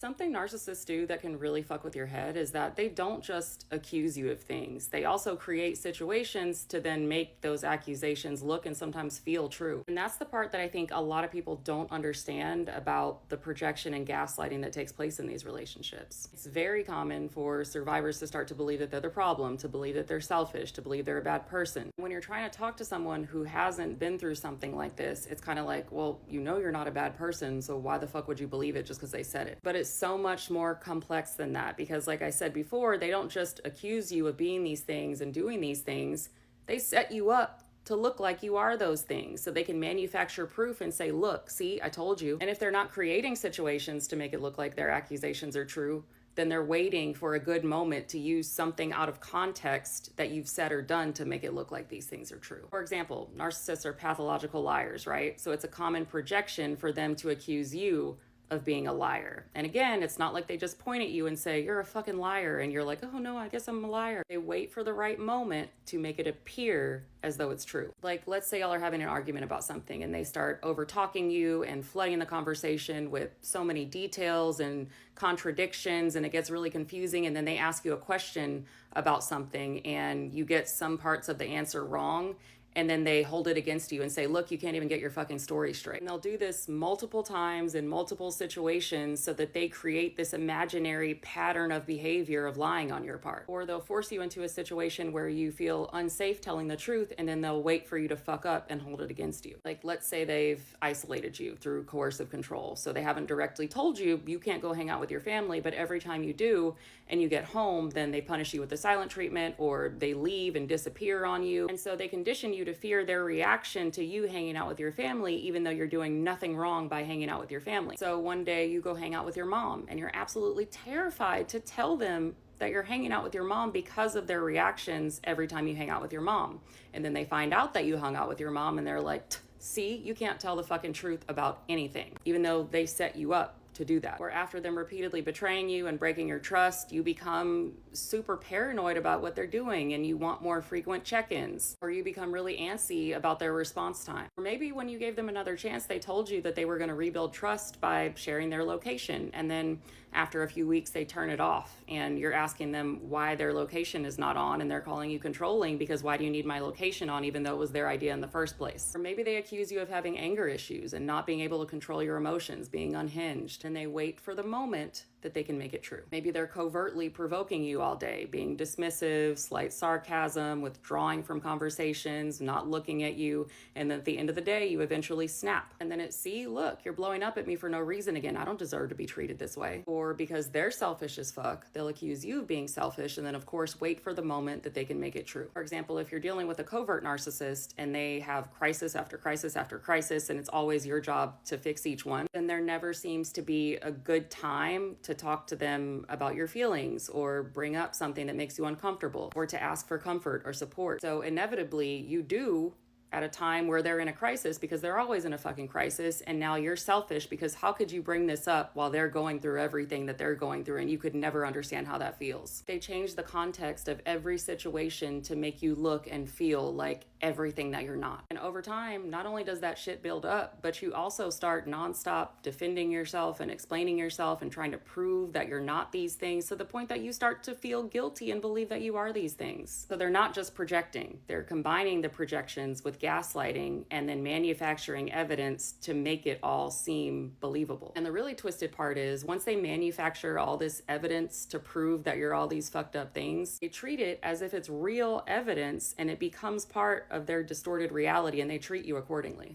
Something narcissists do that can really fuck with your head is that they don't just accuse you of things. They also create situations to then make those accusations look and sometimes feel true. And that's the part that I think a lot of people don't understand about the projection and gaslighting that takes place in these relationships. It's very common for survivors to start to believe that they're the problem, to believe that they're selfish, to believe they're a bad person. When you're trying to talk to someone who hasn't been through something like this, it's kind of like, well, you know you're not a bad person, so why the fuck would you believe it just because they said it? But it's so much more complex than that, because like I said before, they don't just accuse you of being these things and doing these things. They set you up to look like you are those things so they can manufacture proof and say, look, see, I told you. And if they're not creating situations to make it look like their accusations are true, then they're waiting for a good moment to use something out of context that you've said or done to make it look like these things are true. For example, narcissists are pathological liars, right? So it's a common projection for them to accuse you of being a liar. And again, it's not like they just point at you and say, you're a fucking liar. And you're like, oh no, I guess I'm a liar. They wait for the right moment to make it appear as though it's true. Like, let's say y'all are having an argument about something and they start over talking you and flooding the conversation with so many details and contradictions, and it gets really confusing. And then they ask you a question about something and you get some parts of the answer wrong. And then they hold it against you and say, look, you can't even get your fucking story straight. And they'll do this multiple times in multiple situations so that they create this imaginary pattern of behavior of lying on your part. Or they'll force you into a situation where you feel unsafe telling the truth, and then they'll wait for you to fuck up and hold it against you. Like, let's say they've isolated you through coercive control. So they haven't directly told you, you can't go hang out with your family, but every time you do and you get home, then they punish you with the silent treatment, or they leave and disappear on you. And so they condition you to fear their reaction to you hanging out with your family, even though you're doing nothing wrong by hanging out with your family. So one day you go hang out with your mom and you're absolutely terrified to tell them that you're hanging out with your mom because of their reactions every time you hang out with your mom. And then they find out that you hung out with your mom and they're like, see, you can't tell the fucking truth about anything, even though they set you up to do that. Or after them repeatedly betraying you and breaking your trust, you become super paranoid about what they're doing and you want more frequent check-ins. Or you become really antsy about their response time. Or maybe when you gave them another chance, they told you that they were going to rebuild trust by sharing their location, and then after a few weeks they turn it off and you're asking them why their location is not on, and they're calling you controlling because why do you need my location on even though it was their idea in the first place? Or maybe they accuse you of having anger issues and not being able to control your emotions, being unhinged, and they wait for the moment that they can make it true. Maybe they're covertly provoking you all day, being dismissive, slight sarcasm, withdrawing from conversations, not looking at you, and then at the end of the day, you eventually snap. And then it's, see, look, you're blowing up at me for no reason again. I don't deserve to be treated this way. Or because they're selfish as fuck, they'll accuse you of being selfish, and then of course wait for the moment that they can make it true. For example, if you're dealing with a covert narcissist and they have crisis after crisis after crisis, and it's always your job to fix each one, then there never seems to be a good time to talk to them about your feelings or bring up something that makes you uncomfortable or to ask for comfort or support. So inevitably you do at a time where they're in a crisis, because they're always in a fucking crisis, and now you're selfish because how could you bring this up while they're going through everything that they're going through and you could never understand how that feels. They change the context of every situation to make you look and feel like everything that you're not. And over time, not only does that shit build up, but you also start nonstop defending yourself and explaining yourself and trying to prove that you're not these things, to the point that you start to feel guilty and believe that you are these things. So they're not just projecting, they're combining the projections with gaslighting and then manufacturing evidence to make it all seem believable. And the really twisted part is, once they manufacture all this evidence to prove that you're all these fucked up things, they treat it as if it's real evidence and it becomes part of their distorted reality, and they treat you accordingly.